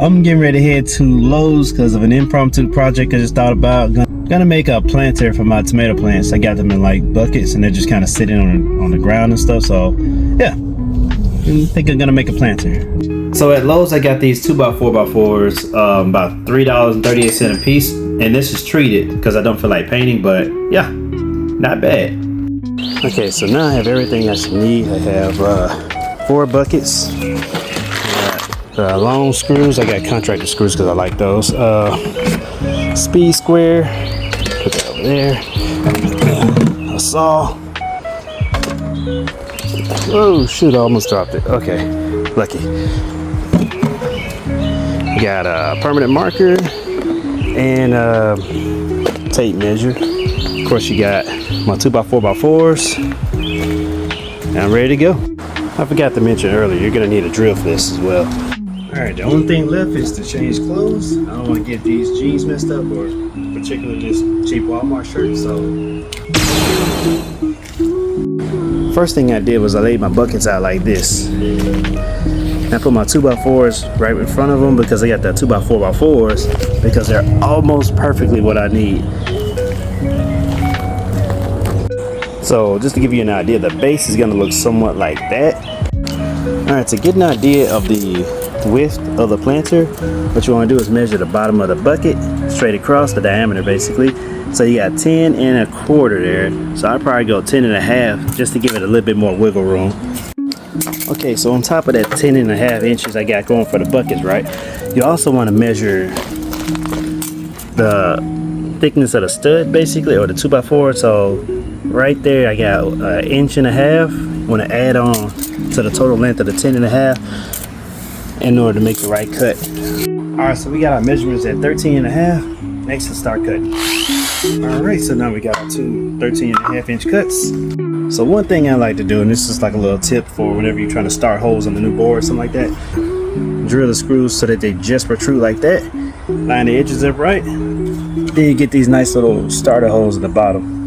I'm getting ready to head to Lowe's because of an impromptu project I just thought about. Gonna make a planter for my tomato plants. I got them in like buckets and they're just kind of sitting on the ground and stuff. So yeah, I think I'm gonna make a planter. So at Lowe's I got these 2x4x4s, about $3.38 a piece, and this is treated because I don't feel like painting, but yeah, not bad. Okay, so now I have everything I should need. I have 4 buckets. Long screws. I got contractor screws because I like those. Speed square. Put that over there. A saw. Oh shoot! I almost dropped it. Okay, lucky. Got a permanent marker and tape measure. Of course, you got my 2x4x4s. And I'm ready to go. I forgot to mention earlier, you're gonna need a drill for this as well. Alright, the only thing left is to change clothes. I don't want to get these jeans messed up, or particularly this cheap Walmart shirt, so. First thing I did was I laid my buckets out like this. And I put my 2x4s right in front of them because I got the 2x4x4s because they're almost perfectly what I need. So just to give you an idea, the base is going to look somewhat like that. Alright, to get an idea of the width of the planter, what you want to do is measure the bottom of the bucket straight across, the diameter basically. So you got 10 1/4 there, so I'd probably go 10 1/2 just to give it a little bit more wiggle room. Okay, so on top of that 10 1/2 inches I got going for the buckets, right, you also want to measure the thickness of the stud basically, or the 2x4. So right there I got 1.5 inches. Want to add on to the total length of the 10 1/2 in order to make the right cut. Alright, so we got our measurements at 13 1/2. Next to start cutting. Alright, so now we got our 2 13 1/2 inch cuts. So one thing I like to do, and this is like a little tip for whenever you're trying to start holes on the new board or something like that, drill the screws so that they just protrude like that. Line the edges up right. Then you get these nice little starter holes in the bottom.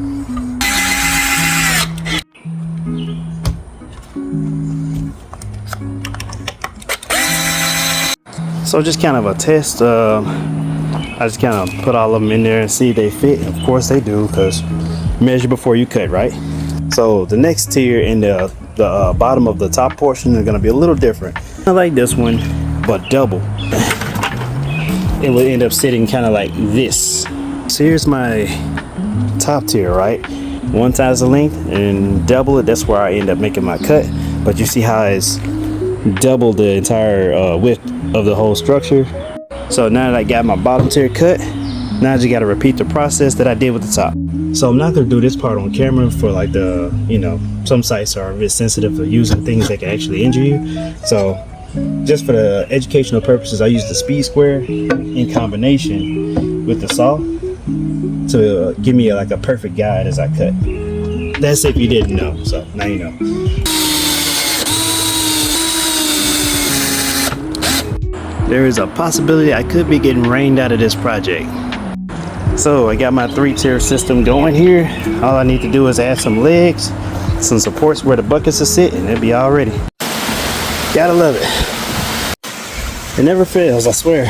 So just kind of a test. I just kind of put all of them in there and see if they fit. Of course they do, because measure before you cut, right? So the next tier in the bottom of the top portion are going to be a little different. I like this one, but double. It will end up sitting kind of like this. So here's my top tier, right? 1 times the length and double it. That's where I end up making my cut. But you see how it's double the entire width of the whole structure. So now that I got my bottom tier cut, now I just got to repeat the process that I did with the top. So I'm not going to do this part on camera for like the, you know, some sites are a bit sensitive for using things that can actually injure you. So just for the educational purposes, I use the speed square in combination with the saw to give me like a perfect guide as I cut. That's if you didn't know, so now you know. There is a possibility I could be getting rained out of this project. So I got my 3-tier system going here. All I need to do is add some legs, some supports where the buckets will sit, and it'll be all ready. Gotta love it. It never fails, I swear.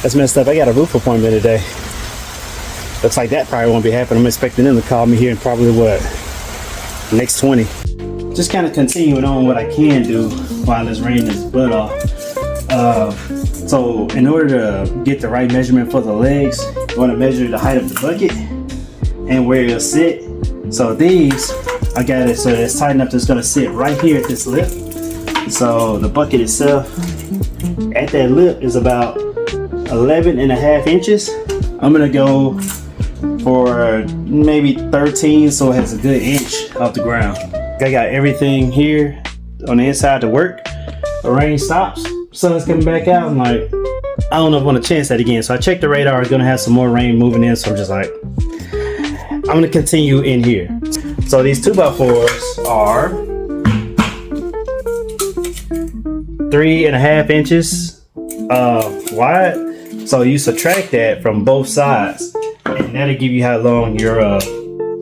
That's messed up. I got a roof appointment today. Looks like that probably won't be happening. I'm expecting them to call me here in probably what, next 20. Just kind of continuing on what I can do while it's raining this butt off. So in order to get the right measurement for the legs, you want to measure the height of the bucket and where it'll sit. So these, I got it so it's tight enough that it's going to sit right here at this lip. So the bucket itself at that lip is about 11.5 inches. I'm going to go for maybe 13, so it has a good inch off the ground. I got everything here on the inside to work. The rain stops, sun's coming back out. I'm like, I don't know if I want to chance that again. So I checked the radar, it's gonna have some more rain moving in. So I'm just like, I'm gonna continue in here. So these 2x4s are 3.5 inches wide. So you subtract that from both sides, and that'll give you how long your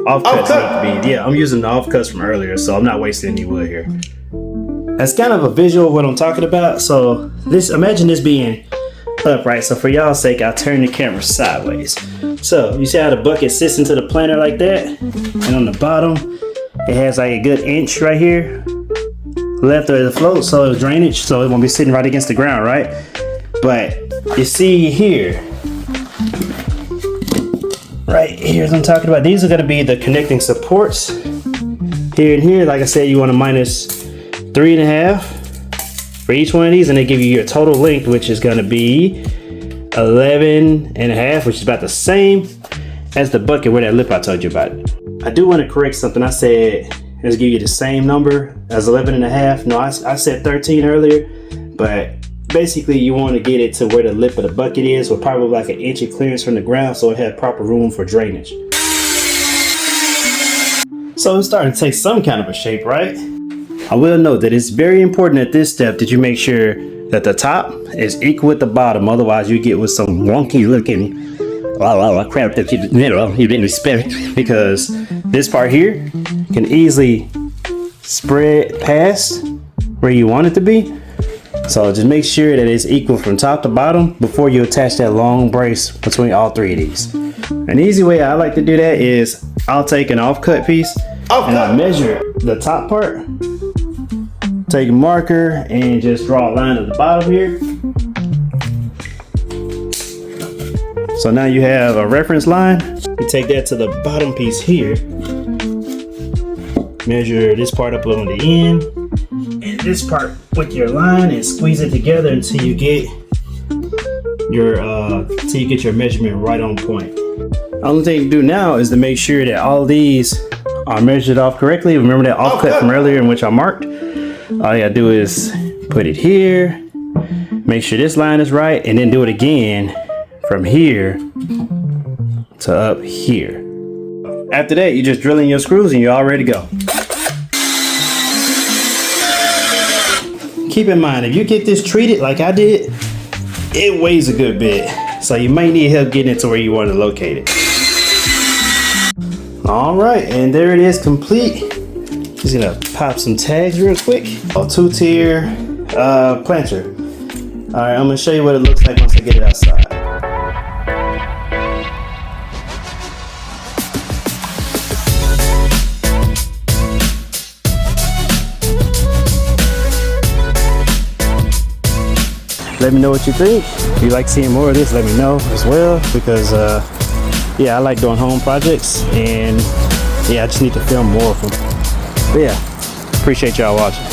offcuts need to be. Yeah, I'm using the offcuts from earlier, so I'm not wasting any wood here. That's kind of a visual of what I'm talking about. So this, imagine this being upright. So for y'all's sake, I'll turn the camera sideways. So you see how the bucket sits into the planter like that? And on the bottom, it has like a good inch right here left of the float, so it's drainage, so it won't be sitting right against the ground, right? But you see here, right here's what I'm talking about. These are going to be the connecting supports here and here. Like I said, you want to minus 3.5 for each one of these, and they give you your total length, which is going to be 11.5, which is about the same as the bucket where that lip I told you about. I do want to correct something. I said let's give you the same number as 11.5. No, I said 13 earlier, but basically you want to get it to where the lip of the bucket is, with probably like an inch of clearance from the ground, so it had proper room for drainage. So it's starting to take some kind of a shape, right? I will note that it's very important at this step that you make sure that the top is equal with the bottom, otherwise you get with some wonky looking crap that you didn't expect, because this part here can easily spread past where you want it to be. So just make sure that it's equal from top to bottom before you attach that long brace between all three of these. An easy way I like to do that is I'll take an offcut piece and I measure the top part, take a marker and just draw a line at the bottom here. So now you have a reference line. You take that to the bottom piece here, measure this part up on the end and this part with your line, and squeeze it together until you get your measurement right on point. The only thing to do now is to make sure that all these are measured off correctly. Remember that offcut from earlier in which I marked? All you gotta do is put it here, make sure this line is right, and then do it again from here to up here. After that, you just drill in your screws and you're all ready to go. Keep in mind, if you get this treated like I did, it weighs a good bit. So you might need help getting it to where you want to locate it. All right, and there it is, complete. Just gonna pop some tags real quick. A 2-tier planter. All right, I'm gonna show you what it looks like once I get it outside. Let me know what you think. If you like seeing more of this, let me know as well, because yeah, I like doing home projects, and yeah, I just need to film more of them. But yeah, appreciate y'all watching.